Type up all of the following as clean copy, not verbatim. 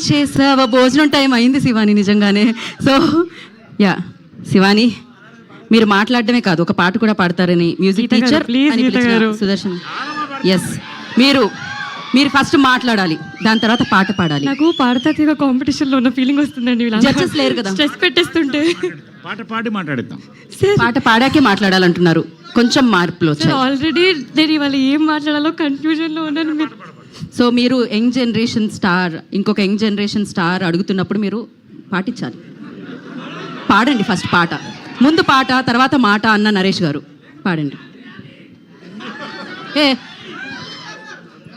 చేసావా, భోజనం టైం అయింది శివాని నిజంగానే. సో యా శివాని, మీరు మాట్లాడడమే కాదు ఒక పాట కూడా పాడతారని మ్యూజిక్ టీచర్ అని పిలిచిన సుదర్శన్. ఎస్, మీరు ఫస్ట్ మాట్లాడాలి, దాని తర్వాత పాట పాడాలి. నాకు పాడతా తీగ కాంపిటీషన్ లో ఉన్న ఫీలింగ్ వస్తుందండి. జడ్జెస్ లేరు కదా, స్ట్రెస్ పెట్టేస్తుంటే. పాట పాడి మాట్లాడతాం. పాట పాడాకే మాట్లాడాలంటున్నారు, కొంచెం మార్పులు వచ్చాయి. ఆల్రెడీ నేను ఇవాళ ఏం మాట్లాడాలో కన్ఫ్యూజన్ లో ఉన్నాను. సో మీరు యంగ్ జనరేషన్ స్టార్, ఇంకొక యంగ్ జనరేషన్ స్టార్ అడుగుతున్నప్పుడు మీరు పాటించాలి. పాడండి ఫస్ట్ పాట, ముందు పాట తర్వాత మాట అన్న నరేష్ గారు పాడండి. ఏ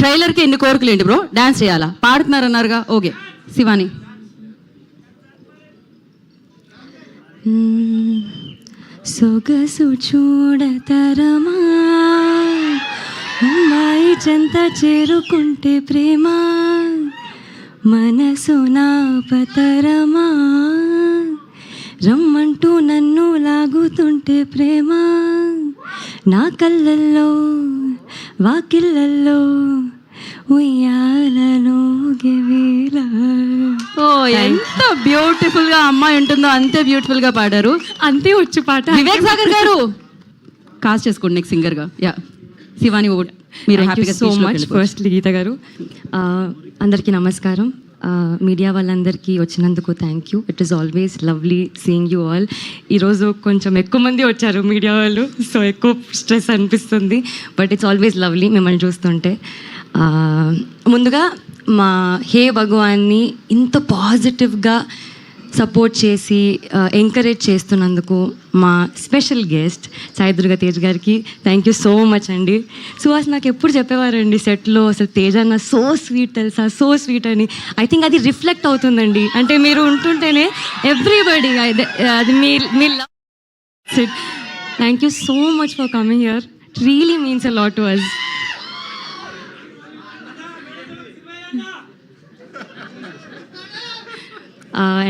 ట్రైలర్కి ఎన్ని కోరికలు ఏంటి బ్రో, డాన్స్ చేయాలా, పాడుతున్నారన్నారుగా. ఓకే శివాని. సొగసు చూడతరమా, అమ్మాయి చెంత చేరుకుంటే ప్రేమ, మనసు నా పతరమా, రమ్మంటూ నన్ను లాగుతుంటే ప్రేమ, నా కళ్ళల్లో వాకిళ్ళల్లో ఉయ్యాలలో గెవేళ. ఓ ఎంత బ్యూటిఫుల్ గా అమ్మాయి ఉంటుందో అంతే బ్యూటిఫుల్ గా పాడారు. అంతే వచ్చు పాట. వివేక్ సాగర్ గారు కాస్ట్ చేసుకోండి నెక్స్ట్ సింగర్ గా. యా శివాని, మీరు హ్యాపీగా సో మచ్. ఫస్ట్ గీత గారు, అందరికీ నమస్కారం. మీడియా వాళ్ళందరికీ వచ్చినందుకు thank you. It is always lovely seeing you all. ఈరోజు కొంచెం ఎక్కువ మంది వచ్చారు మీడియా వాళ్ళు, సో ఎక్కువ స్ట్రెస్ అనిపిస్తుంది, బట్ ఇట్స్ ఆల్వేస్ లవ్లీ మిమ్మల్ని చూస్తుంటే. ముందుగా మా హే భగవాన్ని ఇంత పాజిటివ్గా సపోర్ట్ చేసి ఎంకరేజ్ చేస్తున్నందుకు మా స్పెషల్ గెస్ట్ సాయి దుర్గా తేజ్ గారికి థ్యాంక్ యూ సో మచ్ అండి. సుహాస్ నాకు ఎప్పుడు చెప్పేవారండి సెట్లో, అసలు తేజ్ అన్న సో స్వీట్ తెలుసా, సో స్వీట్ అని. ఐ థింక్ అది రిఫ్లెక్ట్ అవుతుందండి, అంటే మీరు ఉంటుంటేనే ఎవ్రీబడి అది మీ love. Thank you so much for coming here, it really means a lot to us.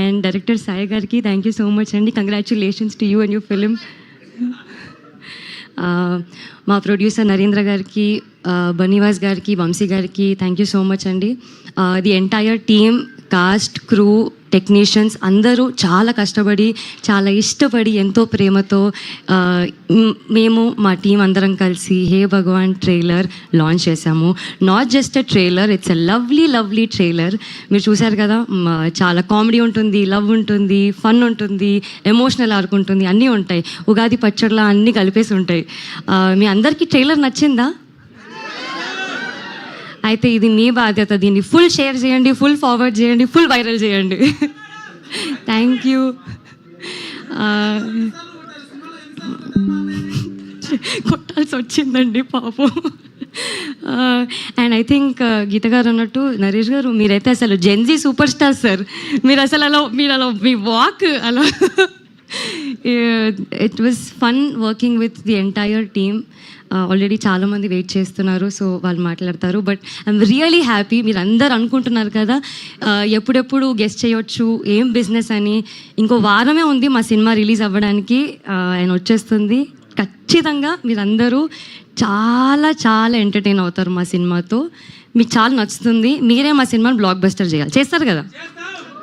And director Sai గారికి థ్యాంక్ యూ సో మచ్ అండి. Congratulations to you and your film. మా producer Narendra గారికి, బనీవాస్ గారికి, వంశీ గారికి థ్యాంక్ యూ సో మచ్ అండి. The entire team, cost, crew, technicians అందరూ చాలా కష్టపడి, చాలా ఇష్టపడి, ఎంతో ప్రేమతో మేము మా టీం అందరం కలిసి హే భగవాన్ ట్రైలర్ లాంచ్ చేశాము. Not just a trailer, it's a lovely lovely trailer. మీరు చూశారు కదా, చాలా కామెడీ ఉంటుంది, లవ్ ఉంటుంది, ఫన్ ఉంటుంది, ఎమోషనల్ ఆర్క్ ఉంటుంది, అన్నీ ఉంటాయి. ఉగాది పచ్చడిలా అన్నీ కలిపేసి ఉంటాయి. మీ అందరికీ ట్రైలర్ నచ్చిందా? అయితే ఇది మీ బాధ్యత, దీన్ని ఫుల్ షేర్ చేయండి, ఫుల్ ఫార్వర్డ్ చేయండి, ఫుల్ వైరల్ చేయండి. Thank you. కొట్టాల్సి వచ్చిందండి పాపం. అండ్ ఐ థింక్ గీత గారు అన్నట్టు నరేష్ గారు మీరైతే అసలు జెన్జీ సూపర్ స్టార్ సార్. మీరు అసలు అలా మీ వాక్ అలా it was fun working with the entire team. Already చాలామంది వెయిట్ చేస్తున్నారు, సో వాళ్ళు మాట్లాడతారు. But I'm really happy. మీరు అందరు అనుకుంటున్నారు కదా ఎప్పుడెప్పుడు గెస్ట్ చేయొచ్చు, ఏం బిజినెస్ అని. ఇంకో వారమే ఉంది మా సినిమా రిలీజ్ అవ్వడానికి, ఆయన వచ్చేస్తుంది. ఖచ్చితంగా మీరందరూ చాలా చాలా ఎంటర్టైన్ అవుతారు మా సినిమాతో. మీకు చాలా నచ్చుతుంది. మీరే మా సినిమాని బ్లాక్ బస్టర్ చేస్తారు కదా.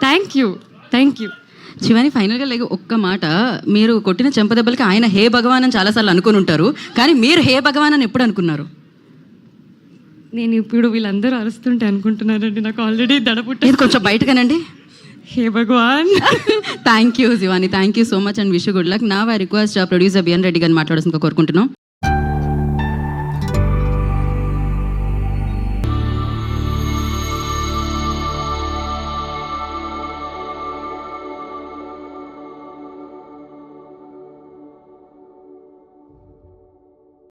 Thank you. శివాని, ఫైనల్గా ఒక్క మాట, మీరు కొట్టిన చెంపదెబ్బలకి ఆయన హే భగవాన్ అని చాలాసార్లు అనుకుని ఉంటారు, కానీ మీరు హే భగవాన్ అని ఎప్పుడు అనుకున్నారు? నేను ఇప్పుడు వీళ్ళందరూ అరుస్తుంటే అనుకుంటున్నారండి, నాకు ఆల్రెడీ దడపుట్ట. ఇది కొంచెం బయటగానండి. హే భగవాన్. Thank you Shivani, thank you so much and wish good luck. నా I request producer BN Reddy గారిని మాట్లాడాల్సిందిగా కోరుకుంటున్నాం.